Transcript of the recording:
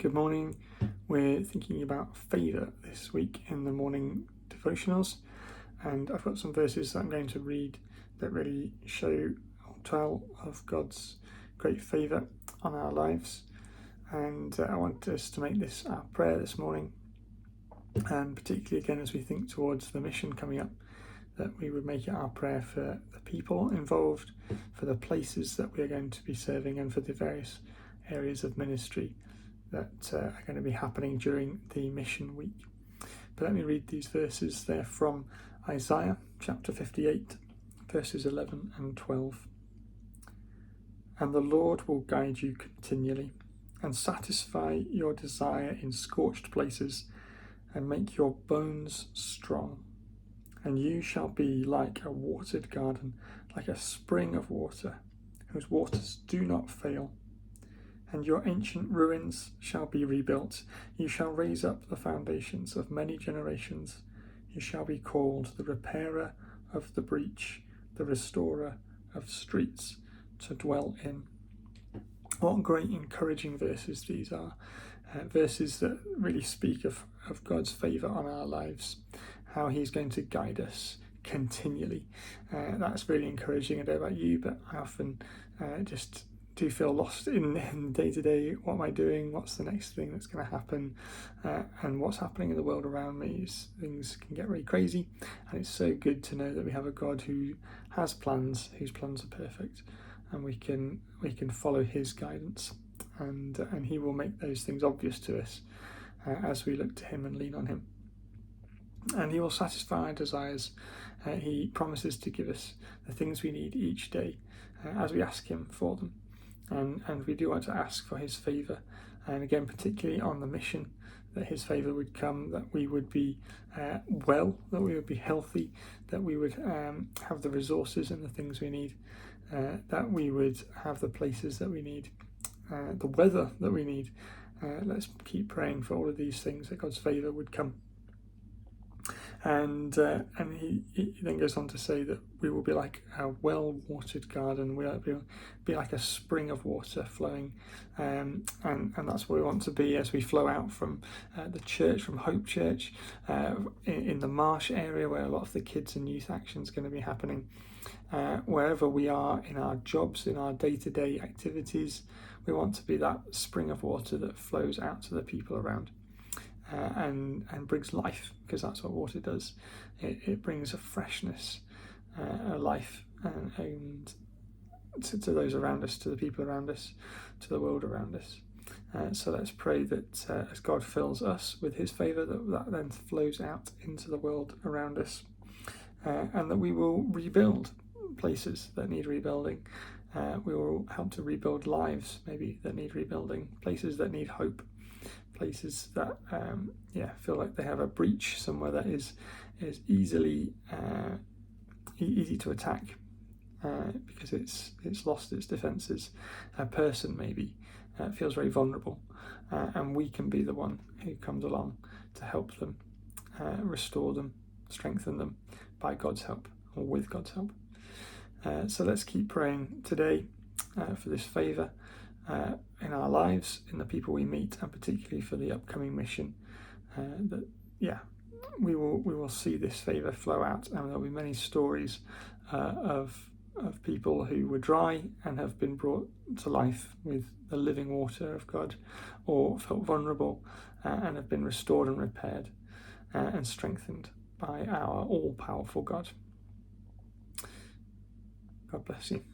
Good morning. We're thinking about favour this week in the morning devotionals, and I've got some verses that I'm going to read that really show or tell of God's great favour on our lives. And I want us to make this our prayer this morning, and particularly again as we think towards the mission coming up, that we would make it our prayer for the people involved, for the places that we are going to be serving, and for the various areas of ministry that are going to be happening during the mission week. But let me read these verses. They're from Isaiah chapter 58, verses 11 and 12. And the Lord will guide you continually and satisfy your desire in scorched places and make your bones strong. And you shall be like a watered garden, like a spring of water, whose waters do not fail. And your ancient ruins shall be rebuilt. You shall raise up the foundations of many generations. You shall be called the repairer of the breach, the restorer of streets to dwell in. What great encouraging verses these are. Verses that really speak of God's favour on our lives, how he's going to guide us continually. That's really encouraging. I don't know about you, but I often just do feel lost in day to day. What am I doing? What's the next thing that's going to happen? And what's happening in the world around me? Things can get really crazy, and it's so good to know that we have a God who has plans, whose plans are perfect, and we can follow his guidance, and he will make those things obvious to us as we look to him and lean on him. And he will satisfy our desires. He promises to give us the things we need each day as we ask him for them. And we do want to ask for his favour, and again particularly on the mission, that his favour would come, that we would be well, that we would be healthy, that we would have the resources and the things we need, that we would have the places that we need, the weather that we need. Let's keep praying for all of these things, that God's favour would come. And he then goes on to say that we will be like a well-watered garden. We'll be like a spring of water flowing, and that's what we want to be as we flow out from the church, from Hope Church, in the Marsh area where a lot of the kids and youth action is going to be happening. Wherever we are in our jobs, in our day-to-day activities, we want to be that spring of water that flows out to the people around. And brings life, because that's what water does. It brings a freshness, a life, and to those around us, to the people around us, to the world around us. So let's pray that as God fills us with his favour, that then flows out into the world around us, and that we will rebuild places that need rebuilding. We will help to rebuild lives, maybe, that need rebuilding, places that need hope, places that feel like they have a breach somewhere that is easy to attack because it's lost its defences. A person maybe feels very vulnerable, and we can be the one who comes along to help them, restore them, strengthen them by God's help, or with God's help. So let's keep praying today for this favour in our lives, in the people we meet, and particularly for the upcoming mission, that we will see this favour flow out, and there'll be many stories of people who were dry and have been brought to life with the living water of God, or felt vulnerable and have been restored and repaired and strengthened by our all-powerful God. God bless you.